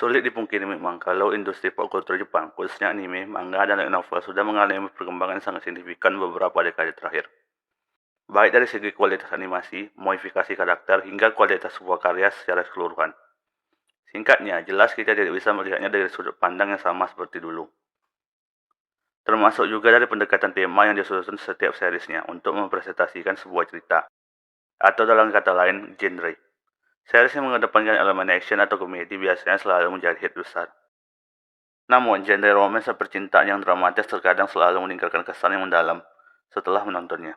Sulit dipungkiri memang kalau industri pop kultur Jepang, khususnya anime, manga, dan light novel sudah mengalami perkembangan yang sangat signifikan beberapa dekade terakhir. Baik dari segi kualitas animasi, modifikasi karakter, hingga kualitas sebuah karya secara keseluruhan. Singkatnya, jelas kita tidak bisa melihatnya dari sudut pandang yang sama seperti dulu. Termasuk juga dari pendekatan tema yang disusun setiap seriesnya untuk mempresentasikan sebuah cerita. Atau dalam kata lain, genre. Series yang mengedepankan elemen action atau komedi biasanya selalu menjadi hit besar. Namun, genre romance dan percintaan yang dramatis terkadang selalu meninggalkan kesan yang mendalam setelah menontonnya.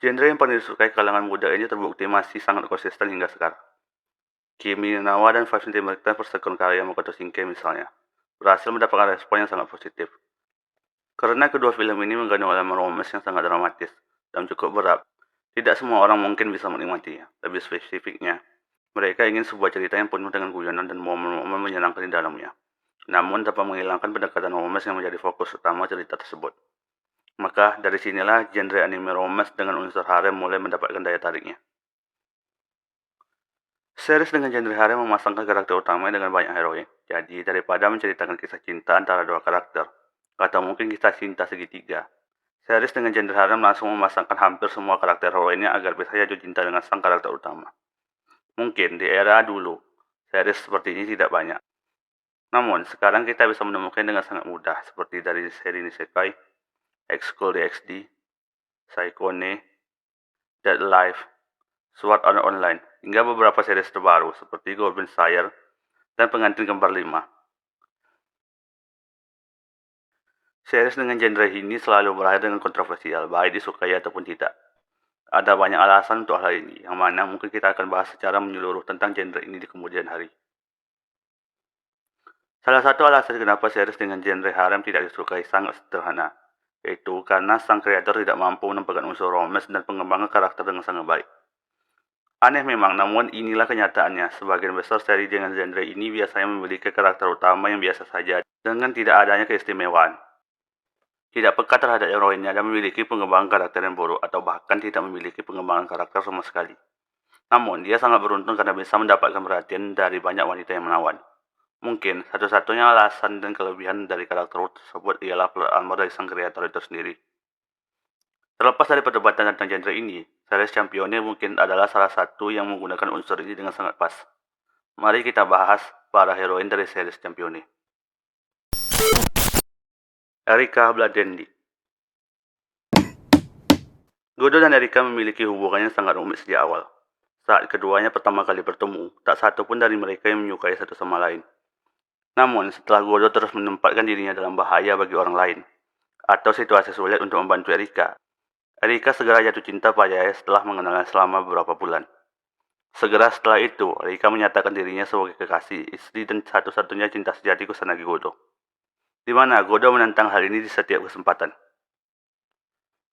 Genre yang paling disukai kalangan muda ini terbukti masih sangat konsisten hingga sekarang. Kimi no Na wa dan Five cm per second karya Makoto Shinkai misalnya, berhasil mendapatkan respon yang sangat positif. Karena kedua film ini mengandung elemen romance yang sangat dramatis dan cukup berat, tidak semua orang mungkin bisa menikmatinya. Lebih spesifiknya, mereka ingin sebuah cerita yang penuh dengan guyonan dan momen-momen menyenangkan di dalamnya, namun tanpa menghilangkan pendekatan romance yang menjadi fokus utama cerita tersebut. Maka dari sinilah genre anime romance dengan unsur harem mulai mendapatkan daya tariknya. Series dengan genre harem memasangkan karakter utama dengan banyak heroin. Jadi daripada menceritakan kisah cinta antara dua karakter, atau mungkin kisah cinta segitiga, series dengan genre harem langsung memasangkan hampir semua karakter heroinnya agar bisa jatuh cinta dengan sang karakter utama. Mungkin di era dulu, series seperti ini tidak banyak. Namun, sekarang kita bisa menemukan dengan sangat mudah, seperti dari seri Nisekai, X-School DxD, Saikone, Dead Life, Sword Art Online, hingga beberapa series terbaru seperti Goblin Slayer dan Pengantin Kembar 5. Series dengan genre ini selalu berakhir dengan kontroversial, baik disukai ataupun tidak. Ada banyak alasan untuk hal ini, yang mana mungkin kita akan bahas secara menyeluruh tentang genre ini di kemudian hari. Salah satu alasan kenapa series dengan genre harem tidak disukai sangat sederhana, yaitu karena sang kreator tidak mampu menempatkan unsur romance dan pengembangan karakter dengan sangat baik. Aneh memang, namun inilah kenyataannya. Sebagian besar seri dengan genre ini biasanya memiliki karakter utama yang biasa saja dengan tidak adanya keistimewaan. Tidak peka terhadap heroinnya dan memiliki pengembangan karakter yang buruk atau bahkan tidak memiliki pengembangan karakter sama sekali. Namun, dia sangat beruntung karena bisa mendapatkan perhatian dari banyak wanita yang menawan. Mungkin satu-satunya alasan dan kelebihan dari karakter tersebut ialah plot armor dari sang kreator itu sendiri. Terlepas dari perdebatan tentang genre ini, series Champione mungkin adalah salah satu yang menggunakan unsur ini dengan sangat pas. Mari kita bahas para heroin dari series Champione. Erika Bladendi. Godo dan Erika memiliki hubungan yang sangat rumit sejak awal. Saat keduanya pertama kali bertemu, tak satu pun dari mereka yang menyukai satu sama lain. Namun, setelah Godo terus menempatkan dirinya dalam bahaya bagi orang lain, atau situasi sulit untuk membantu Erika segera jatuh cinta padanya setelah mengenalnya selama beberapa bulan. Segera setelah itu, Erika menyatakan dirinya sebagai kekasih, istri dan satu-satunya cinta sejati Kusanagi Godo. Di mana Godo menentang hal ini di setiap kesempatan.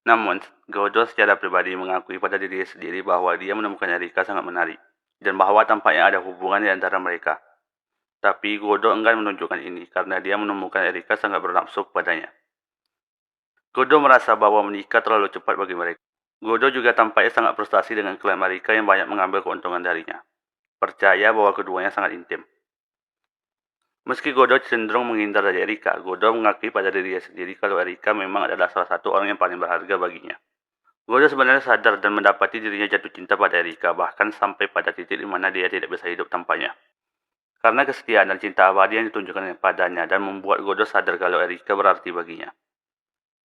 Namun, Godo secara pribadi mengakui pada dirinya sendiri bahwa dia menemukan Erika sangat menarik, dan bahwa tampaknya ada hubungan di antara mereka. Tapi Godo enggan menunjukkan ini karena dia menemukan Erika sangat bernafsu kepadanya. Godo merasa bahwa menikah terlalu cepat bagi mereka. Godo juga tampaknya sangat frustasi dengan klaim Erika yang banyak mengambil keuntungan darinya. Percaya bahwa keduanya sangat intim. Meski Godo cenderung menghindar dari Erika, Godo mengakui pada dirinya sendiri kalau Erika memang adalah salah satu orang yang paling berharga baginya. Godo sebenarnya sadar dan mendapati dirinya jatuh cinta pada Erika, bahkan sampai pada titik di mana dia tidak bisa hidup tanpanya. Karena kesetiaan dan cinta abadi yang ditunjukkan padanya dan membuat Godo sadar kalau Erika berarti baginya.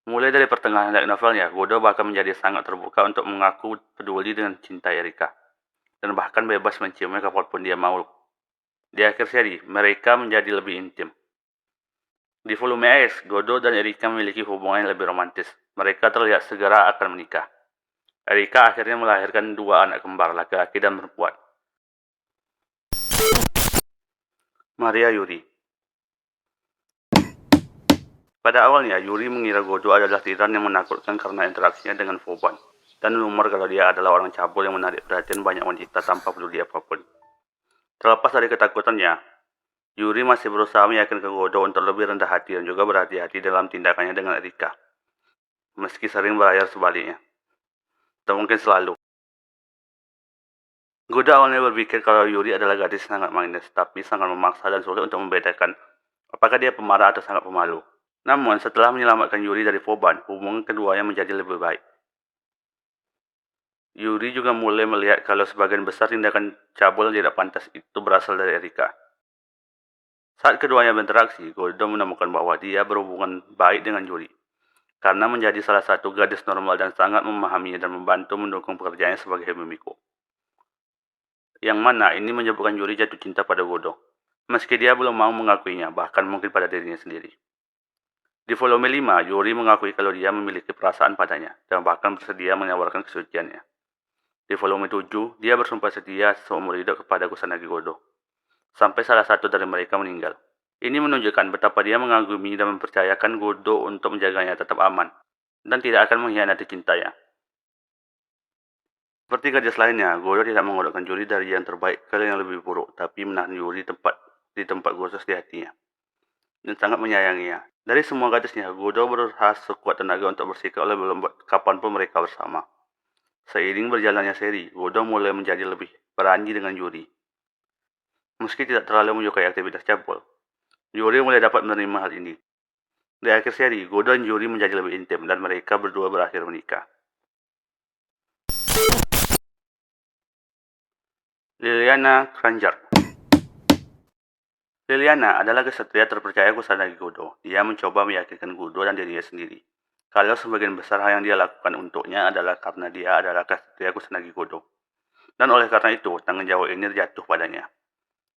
Mulai dari pertengahan light novelnya, Godo bahkan menjadi sangat terbuka untuk mengaku peduli dengan cinta Erika, dan bahkan bebas menciumnya kapanpun dia mau. Di akhir seri, mereka menjadi lebih intim. Di volume X, Godo dan Erika memiliki hubungan yang lebih romantis. Mereka terlihat segera akan menikah. Erika akhirnya melahirkan 2 anak kembar, laki-laki dan perempuan. Maria Yuri. Pada awalnya, Yuri mengira Godo adalah tiran yang menakutkan karena interaksinya dengan Vauban, dan rumor kalau dia adalah orang cabul yang menarik perhatian banyak wanita tanpa peduli apapun. Terlepas dari ketakutannya, Yuri masih berusaha meyakinkan Godo untuk lebih rendah hati dan juga berhati-hati dalam tindakannya dengan Erika. Meski sering berakhir sebaliknya. Atau mungkin selalu. Godo awalnya berpikir kalau Yuri adalah gadis sangat manis, tapi sangat memaksa dan sulit untuk membedakan apakah dia pemarah atau sangat pemalu. Namun, setelah menyelamatkan Yuri dari Voban, hubungan keduanya menjadi lebih baik. Yuri juga mulai melihat kalau sebagian besar tindakan cabul yang tidak pantas itu berasal dari Erika. Saat keduanya berinteraksi, Godo menemukan bahwa dia berhubungan baik dengan Yuri, karena menjadi salah satu gadis normal dan sangat memahaminya dan membantu mendukung pekerjaannya sebagai Himemiko. Yang mana ini menyebabkan Yuri jatuh cinta pada Godo, meski dia belum mau mengakuinya, bahkan mungkin pada dirinya sendiri. Di volume 5, Yuri mengakui kalau dia memiliki perasaan padanya, dan bahkan bersedia menawarkan kesuciannya. Di volume 7, dia bersumpah setia seumur hidup kepada Kusanagi Godo, sampai salah satu dari mereka meninggal. Ini menunjukkan betapa dia mengagumi dan mempercayakan Godo untuk menjaganya tetap aman, dan tidak akan mengkhianati cintanya. Seperti gadis lainnya, Godo tidak menggodokkan Yuri dari yang terbaik ke yang lebih buruk, tapi menahan Yuri di tempat khusus di hatinya, dan sangat menyayanginya. Dari semua gadisnya, Godo berusaha sekuat tenaga untuk bersikap lebih lembut kapanpun mereka bersama. Seiring berjalannya seri, Godo mulai menjadi lebih berani dengan Yuri. Meski tidak terlalu menyukai aktivitas cabul, Yuri mulai dapat menerima hal ini. Di akhir seri, Godo dan Yuri menjadi lebih intim dan mereka berdua berakhir menikah. Liliana Kranjar. Liliana adalah kesatria terpercaya Kusanagi Godo. Dia mencoba meyakinkan Godo dan dirinya sendiri kalau sebagian besar hal yang dia lakukan untuknya adalah karena dia adalah kesatria Kusanagi Godo. Dan oleh karena itu, tanggung jawab ini jatuh padanya.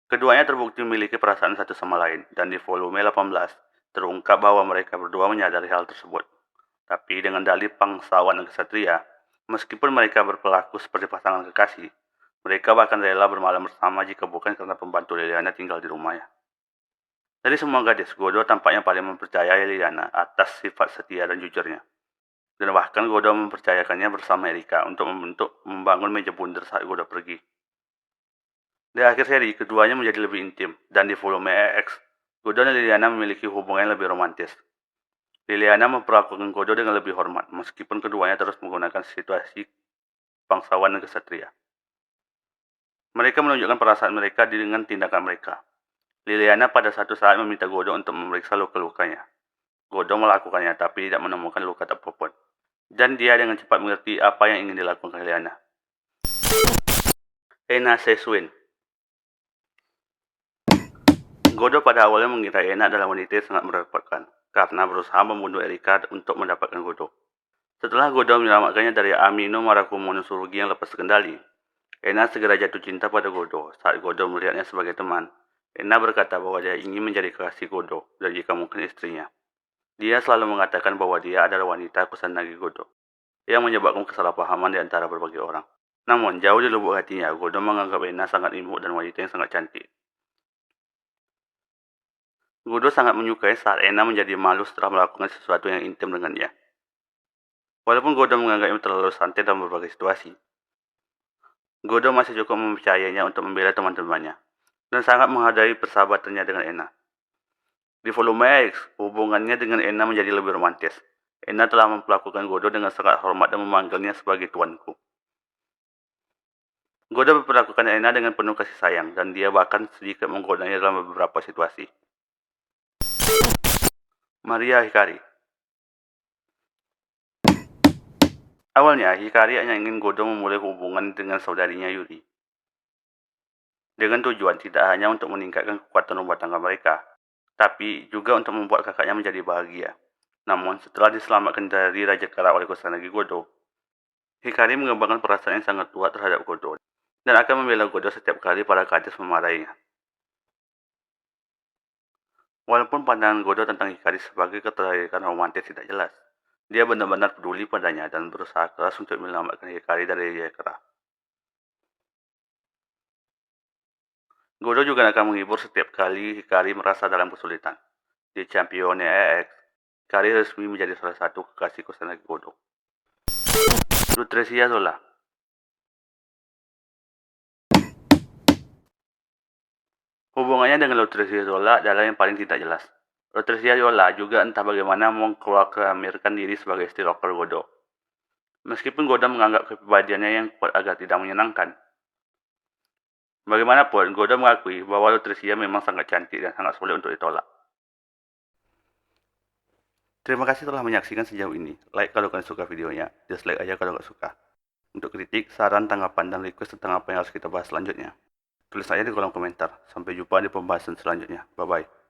Keduanya terbukti memiliki perasaan satu sama lain, dan di volume 18 terungkap bahwa mereka berdua menyadari hal tersebut. Tapi dengan dalih bangsawan dan kesatria, meskipun mereka berperilaku seperti pasangan kekasih, mereka bahkan rela bermalam bersama jika bukan karena pembantu Liliana tinggal di rumahnya. Dari semua gadis, Godo tampaknya paling mempercayai Liliana atas sifat setia dan jujurnya. Dan bahkan Godo mempercayakannya bersama Erika untuk membangun meja bundar saat Godo pergi. Di akhir seri, keduanya menjadi lebih intim, dan di volume EX, Godo dan Liliana memiliki hubungan yang lebih romantis. Liliana memperlakukan Godo dengan lebih hormat, meskipun keduanya terus menggunakan situasi bangsawan dan kesatria. Mereka menunjukkan perasaan mereka dengan tindakan mereka. Liliana pada satu saat meminta Godo untuk memeriksa luka-lukanya. Godo melakukannya tapi tidak menemukan luka apapun. Dan dia dengan cepat mengerti apa yang ingin dilakukan Liliana. Ena Sesuin. Godo pada awalnya mengira Ena adalah wanita yang sangat merepotkan, karena berusaha membunuh Erika untuk mendapatkan Godo. Setelah Godo menyelamatkannya dari Amino Marakumono Tsurugi yang lepas kendali, Ena segera jatuh cinta pada Godo. Saat Godo melihatnya sebagai teman, Ena berkata bahwa dia ingin menjadi kekasih Godo dan jika mungkin istrinya. Dia selalu mengatakan bahwa dia adalah wanita Kusanagi Godo, yang menyebabkan kesalahpahaman di antara berbagai orang. Namun, jauh di lubuk hatinya, Godo menganggap Ena sangat imut dan wanita yang sangat cantik. Godo sangat menyukai saat Ena menjadi malu setelah melakukan sesuatu yang intim dengannya. Walaupun Godo menganggapnya terlalu santai dalam berbagai situasi, Godo masih cukup mempercayainya untuk membela teman-temannya, dan sangat menghargai persahabatannya dengan Ena. Di volume X, hubungannya dengan Ena menjadi lebih romantis. Ena telah memperlakukan Godo dengan sangat hormat dan memanggilnya sebagai tuanku. Godo memperlakukan Ena dengan penuh kasih sayang, dan dia bahkan sedikit menggodanya dalam beberapa situasi. Maria Hikari. Awalnya, Hikari hanya ingin Godo memulai hubungan dengan saudarinya Yuri, dengan tujuan tidak hanya untuk meningkatkan kekuatan rumah tangga mereka, tapi juga untuk membuat kakaknya menjadi bahagia. Namun, setelah diselamatkan dari Raja Kara oleh Kusanagi Godo, Hikari mengembangkan perasaan yang sangat kuat terhadap Godo, dan akan membela Godo setiap kali para gadis memarahinya. Walaupun pandangan Godo tentang Hikari sebagai ketertarikan romantis tidak jelas, dia benar-benar peduli padanya dan berusaha keras untuk menyelamatkan Hikari dari Raja Kara. Godo juga akan menghibur setiap kali Hikari merasa dalam kesulitan. Di Champione EX, Hikari resmi menjadi salah satu kekasih Kusanagi Godo. Lucrezia Zola. Hubungannya dengan Lucrezia Zola adalah yang paling tidak jelas. Lucrezia Zola juga entah bagaimana mengproklamirkan diri sebagai istri loker Godo. Meskipun Godo menganggap kepribadiannya yang kuat agak tidak menyenangkan, Bagaimanapun, Godo mengakui bahwa Nutrisia memang sangat cantik dan sangat sulit untuk ditolak. Terima kasih telah menyaksikan sejauh ini. Like kalau kalian suka videonya, dislike aja kalau nggak suka. Untuk kritik, saran, tanggapan, dan request tentang apa yang harus kita bahas selanjutnya, tulis aja di kolom komentar. Sampai jumpa di pembahasan selanjutnya. Bye-bye.